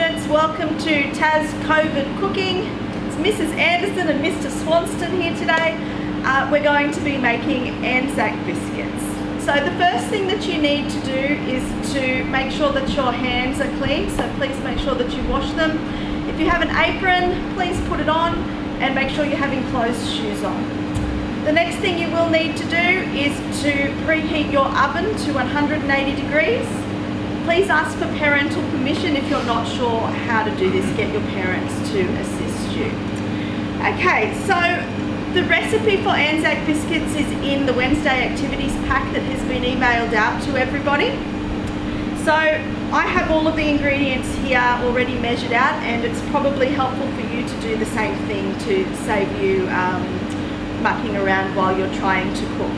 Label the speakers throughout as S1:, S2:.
S1: students, welcome to Tas COVID Cooking. It's Mrs. Andersen and Mr. Swanston here today. We're going to be making ANZAC biscuits. So the first thing that you need to do is to make sure that your hands are clean, so please make sure that you wash them. If you have an apron, please put it on and make sure you're having closed shoes on. The next thing you will need to do is to preheat your oven to 180 degrees. Please ask for parental permission if you're not sure how to do this. Get your parents to assist you. Okay, so the recipe for ANZAC biscuits is in the Wednesday activities pack that has been emailed out to everybody. So I have all of the ingredients here already measured out, and it's probably helpful for you to do the same thing to save you mucking around while you're trying to cook.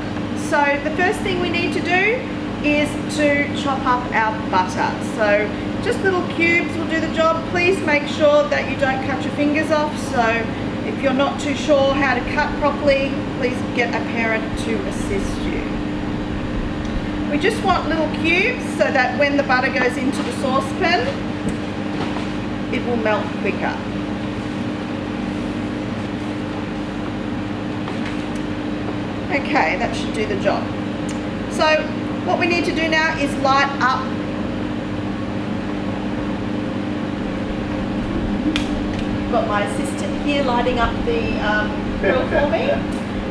S1: So the first thing we need to do is to chop up our butter. So just little cubes will do the job. Please make sure that you don't cut your fingers off. So if you're not too sure how to cut properly, please get a parent to assist you. We just want little cubes so that when the butter goes into the saucepan, it will melt quicker. Okay, that should do the job. So what we need to do now is light up got my assistant here lighting up the grill for me.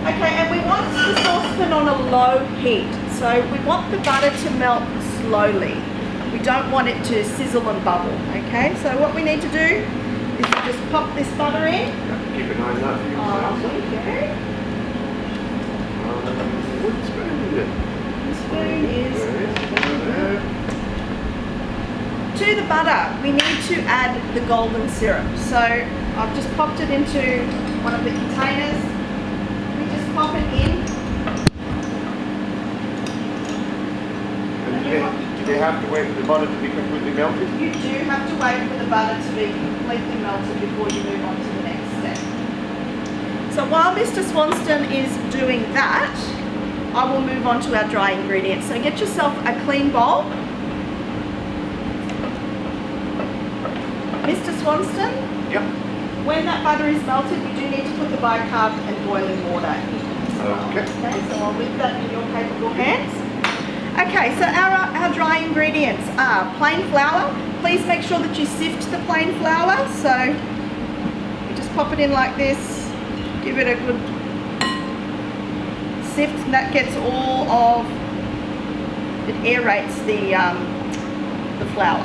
S1: Okay, and we want the saucepan on a low heat. So we want the butter to melt slowly. We don't want it to sizzle and bubble. Okay, so what we need to do is to just pop this butter in.
S2: Keep an eye on that.
S1: Thank you.
S2: Wooden spoon, is it?
S1: Spoon is to the butter. We need to add the golden syrup. So I've just popped it into one of the containers. We just pop it in.
S2: And do you have to wait for the butter to be completely melted?
S1: You do have to wait for the butter to be completely melted before you move on to the next step. So while Mr. Swanston is doing that, I will move on to our dry ingredients. So get yourself a clean bowl. Mr. Swanston?
S2: Yep.
S1: When that butter is melted, you do need to put the bicarb and boiling water in.
S2: Okay.
S1: Okay, so I'll leave that in your capable hands. Okay, so our dry ingredients are plain flour. Please make sure that you sift the plain flour. So you just pop it in like this, give it a good sift, and that gets all of, it aerates the flour.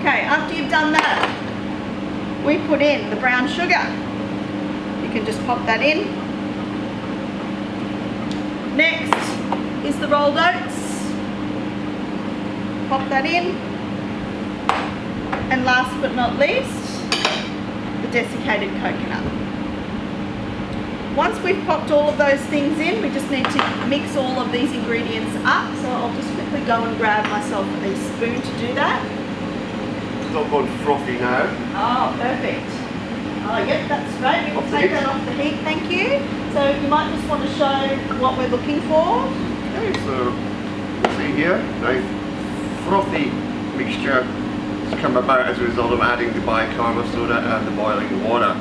S1: Okay, after you've done that, we put in the brown sugar. You can just pop that in. Next is the rolled oats. Pop that in. And last but not least, the desiccated coconut. Once we've popped all of those things in, we just need to mix all of these ingredients up. So I'll just quickly go and grab myself a spoon to do that.
S2: It's all gone frothy now.
S1: Oh, perfect. Oh, yep, that's great. We'll take that off the heat, thank you. So you might just want to show what we're looking for.
S2: Okay, so see here, nice frothy mixture has come about as a result of adding the bicarbonate soda and the boiling water.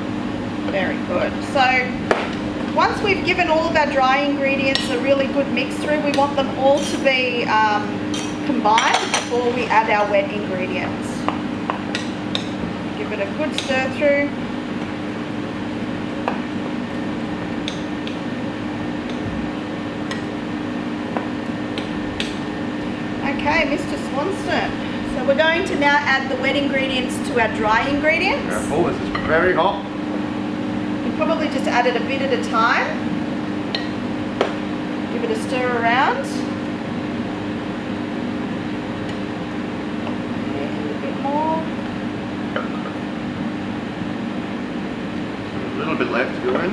S1: Very good. So once we've given all of our dry ingredients a really good mix through, we want them all to be combined before we add our wet ingredients. Give it a good stir through. Okay, Mr. Swanston. So we're going to now add the wet ingredients to our dry ingredients.
S2: Careful, this is very hot.
S1: Probably just add it a bit at a time. Give it a stir around. And a bit more.
S2: A little bit left to go in.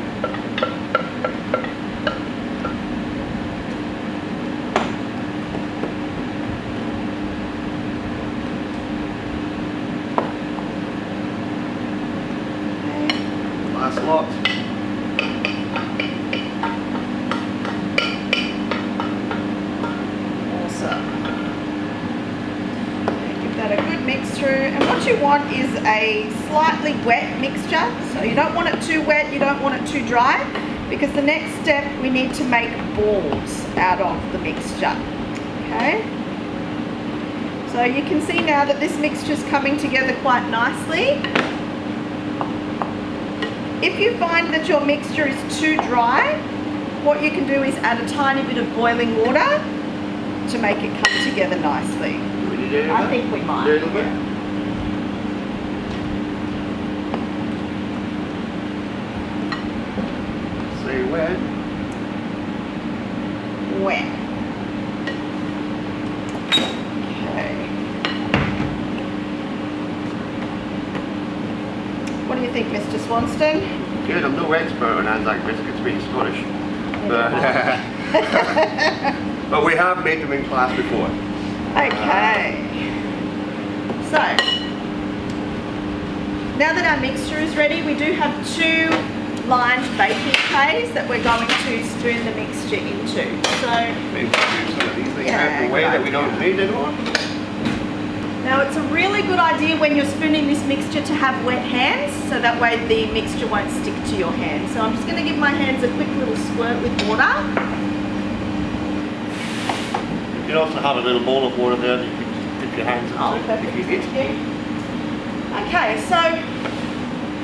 S2: Last lot.
S1: want is a slightly wet mixture. So you don't want it too wet, you don't want it too dry, because the next step we need to make balls out of the mixture. Okay. So you can see now that this mixture is coming together quite nicely. If you find that your mixture is too dry, what you can do is add a tiny bit of boiling water to make it come together nicely. I think we might.
S2: A little bit. Say when?
S1: When. Okay. What do you think, Mr. Swanston?
S2: Good, I'm no expert on ANZAC biscuits, being Scottish. But we have made them in class before.
S1: Okay. So, now that our mixture is ready, we do have 2 lined baking trays that we're going to spoon the mixture into. So,
S2: Maybe do some of these things out the way that we don't need anymore.
S1: now it's a really good idea when you're spooning this mixture to have wet hands, so that way the mixture won't stick to your hands. So I'm just going to give my hands a quick little squirt with water.
S2: You can also have a little bowl of water there that you can just dip your hands into
S1: Perfect,
S2: if you need.
S1: thank you. Okay, so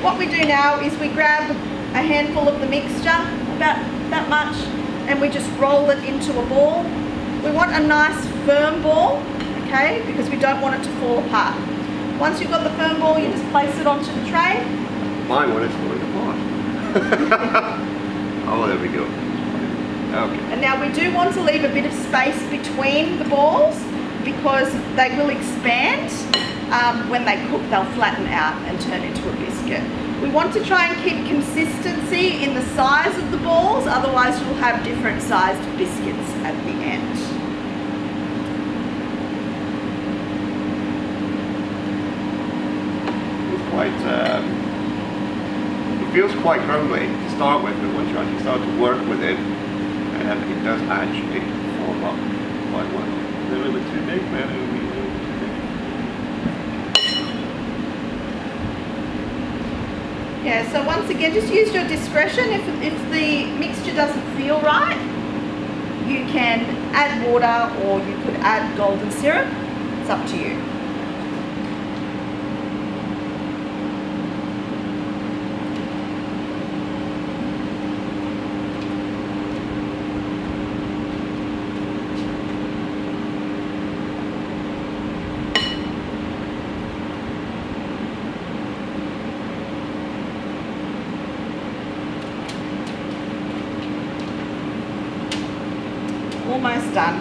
S1: what we do now is we grab a handful of the mixture, about that much, and we just roll it into a ball. We want a nice firm ball, okay, because we don't want it to fall apart. Once you've got the firm ball, you just place it onto the tray.
S2: My one is falling apart. Oh, there we go. Okay.
S1: And now we do want to leave a bit of space between the balls because they will expand. When they cook, they'll flatten out and turn into a biscuit. We want to try and keep consistency in the size of the balls, otherwise you'll have different sized biscuits at the end.
S2: It's quite, it feels quite crumbly to start with, but once you actually start to work with it, it does actually form up quite well. A little bit too big, maybe a little bit too big.
S1: Yeah, so once again, just use your discretion. If the mixture doesn't feel right, you can add water or you could add golden syrup. It's up to you. Almost done.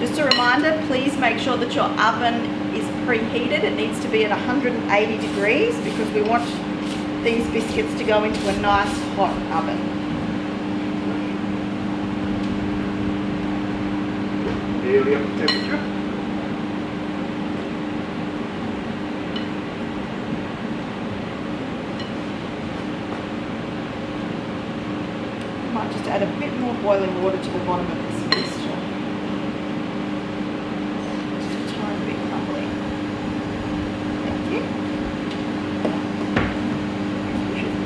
S1: Just a reminder, please make sure that your oven is preheated. It needs to be at 180 degrees because we want these biscuits to go into a nice hot oven.
S2: Nearly up to temperature.
S1: Might just add a bit more boiling water to the bottom of this mixture. Just a tiny bit crumbly. Thank you.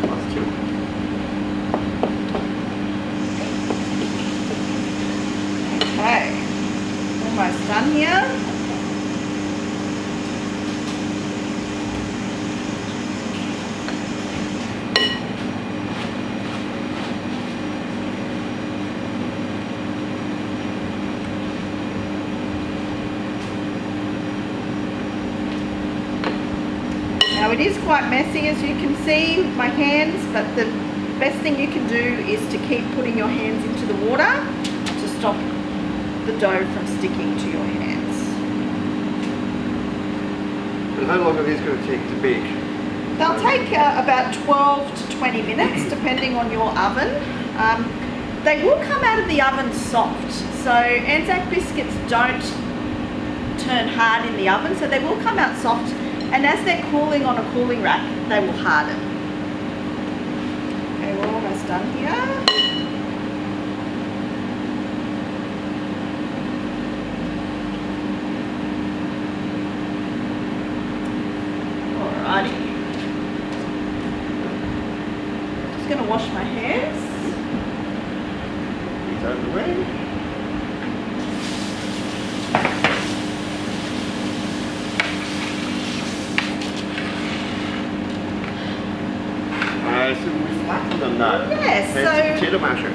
S2: Plus 2.
S1: Okay, almost done here. Now it is quite messy, as you can see with my hands, but the best thing you can do is to keep putting your hands into the water to stop the dough from sticking to your hands.
S2: And how long are these going to take to bake?
S1: They'll take about 12 to 20 minutes depending on your oven. They will come out of the oven soft, so ANZAC biscuits don't turn hard in the oven, so they will come out soft. And as they're cooling on a cooling rack, they will harden. Okay, we're almost done here.
S2: It's potato masher.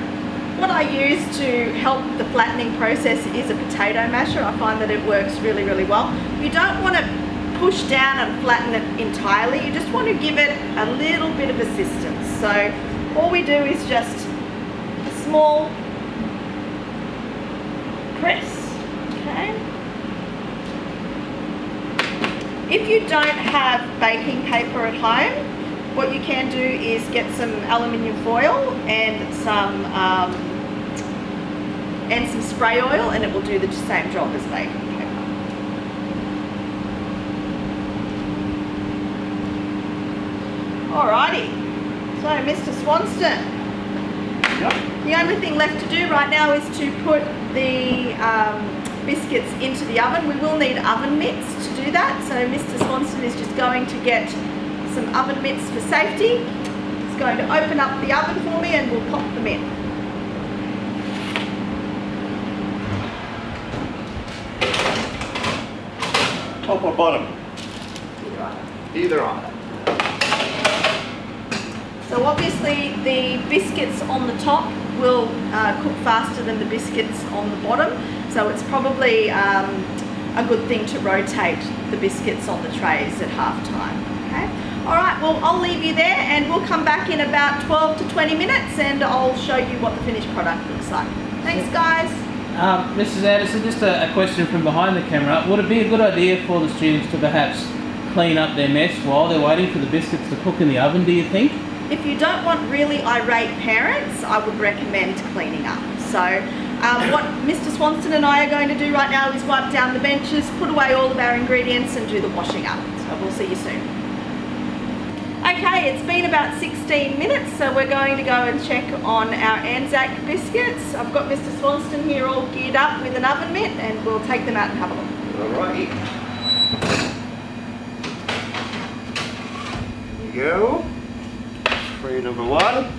S1: What I use to help the flattening process is a potato masher. I find that it works really, really well. You don't want to push down and flatten it entirely. You just want to give it a little bit of assistance. So all we do is just a small press, okay? If you don't have baking paper at home, what you can do is get some aluminium foil and some spray oil, and it will do the same job as baking paper. Alrighty, so Mr. Swanston, the only thing left to do right now is to put the biscuits into the oven. We will need oven mitts to do that, so Mr. Swanston is just going to get some oven mitts for safety. He's going to open up the oven for me and we'll pop them in.
S2: Top or bottom?
S1: Either either. So obviously the biscuits on the top will cook faster than the biscuits on the bottom, so it's probably a good thing to rotate the biscuits on the trays at half time. Okay. All right, well, I'll leave you there and we'll come back in about 12 to 20 minutes and I'll show you what the finished product looks like. Thanks, guys.
S3: Mrs. Andersen, just a question from behind the camera. Would it be a good idea for the students to perhaps clean up their mess while they're waiting for the biscuits to cook in the oven, do you think?
S1: If you don't want really irate parents, I would recommend cleaning up. So what Mr. Swanston and I are going to do right now is wipe down the benches, put away all of our ingredients and do the washing up. So we'll see you soon. Okay, it's been about 16 minutes, so we're going to go and check on our ANZAC biscuits. I've got Mr. Swanston here all geared up with an oven mitt and we'll take them out and have a look.
S2: Alright. Here we go. Tray number 1.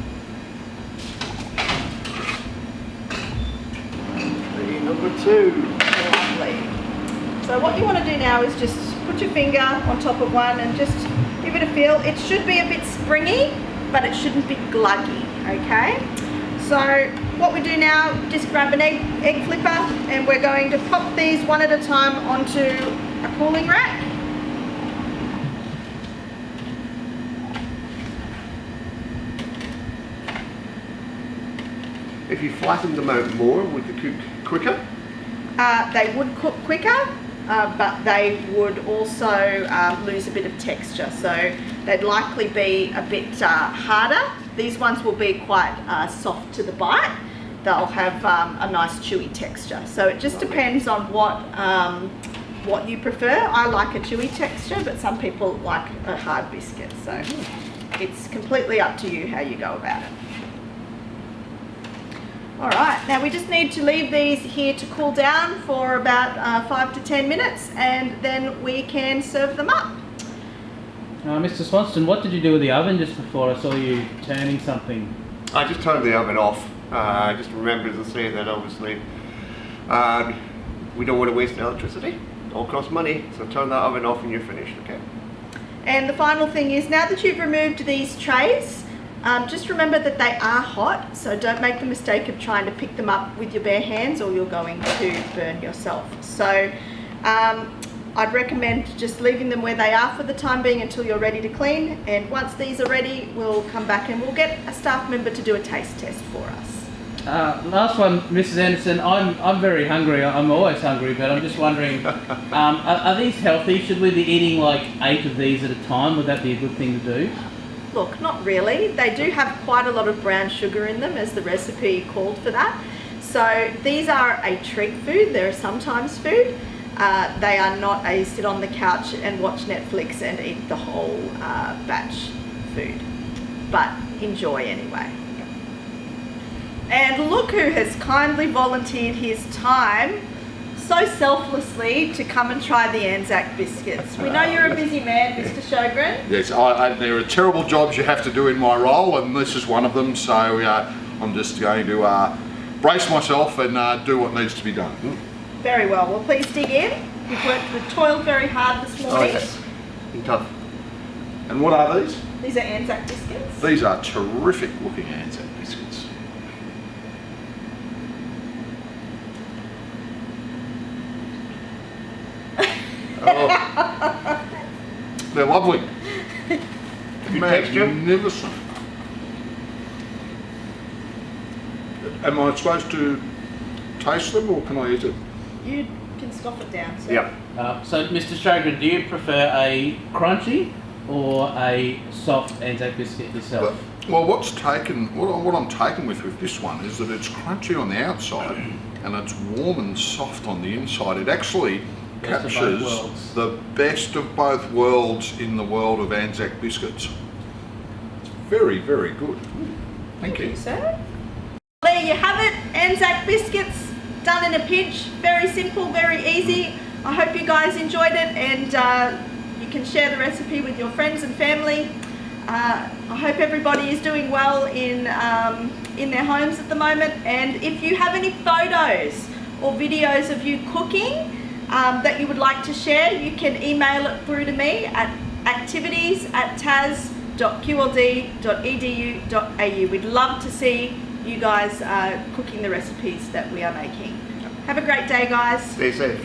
S2: Tray number 2.
S1: Lovely. So what you want to do now is just put your finger on top of one and just give it a feel. It should be a bit springy, but it shouldn't be gluggy, okay? So what we do now, just grab an egg flipper and we're going to pop these one at a time onto a cooling rack.
S2: If you flatten them out more, would they cook quicker?
S1: They would cook quicker, but they would also lose a bit of texture, so they'd likely be a bit harder. These ones will be quite soft to the bite. They'll have a nice chewy texture, so it just depends on what you prefer. I like a chewy texture, but some people like a hard biscuit, so it's completely up to you how you go about it. Alright, now we just need to leave these here to cool down for about 5 to 10 minutes and then we can serve them up.
S3: Mr. Swanston, what did you do with the oven just before? I saw you turning something.
S2: I just turned the oven off. I just remembered to say that obviously we don't want to waste electricity. It all costs money, so turn that oven off and you're finished, okay?
S1: And the final thing is, now that you've removed these trays, just remember that they are hot, so don't make the mistake of trying to pick them up with your bare hands or you're going to burn yourself. So I'd recommend just leaving them where they are for the time being until you're ready to clean, and once these are ready we'll come back and we'll get a staff member to do a taste test for us.
S3: Last one, Mrs. Andersen. I'm very hungry. I'm always hungry, but I'm just wondering, are these healthy? Should we be eating like 8 of these at a time? Would that be a good thing to do?
S1: Look, not really. They do have quite a lot of brown sugar in them, as the recipe called for that. So these are a treat food. They're a sometimes food. They are not a sit on the couch and watch Netflix and eat the whole batch food. But enjoy anyway. And look who has kindly volunteered his time so selflessly to come and try the ANZAC biscuits. We know you're a busy man, Mr. Sjogren.
S4: Yes, there are terrible jobs you have to do in my role, and this is one of them, so I'm just going to brace myself and do what needs to be done.
S1: Very well. Well, please dig in. We've toiled very hard this morning.
S2: Oh yes, been tough.
S4: And what are these?
S1: These are ANZAC biscuits.
S4: These are terrific looking ANZAC biscuits. They're lovely.
S2: Good texture.
S4: Magnificent. Am I supposed to taste them or can I eat it?
S1: You can scoff it down. So.
S2: Yep.
S3: So, Mr. Stragren, do you prefer a crunchy or a soft ANZAC biscuit yourself?
S4: Well, what I'm taken with this one is that it's crunchy on the outside and it's warm and soft on the inside. It actually
S3: Best of both
S4: captures
S3: worlds.
S4: the best of both worlds in the world of ANZAC biscuits. It's very, very good. Thank you.
S1: Sir. There you have it, ANZAC biscuits, done in a pinch. Very simple, very easy. I hope you guys enjoyed it, and you can share the recipe with your friends and family. I hope everybody is doing well in their homes at the moment, and if you have any photos or videos of you cooking that you would like to share, you can email it through to me at activities@tas.qld.edu.au. We'd love to see you guys cooking the recipes that we are making. Have a great day, guys.
S2: Stay safe.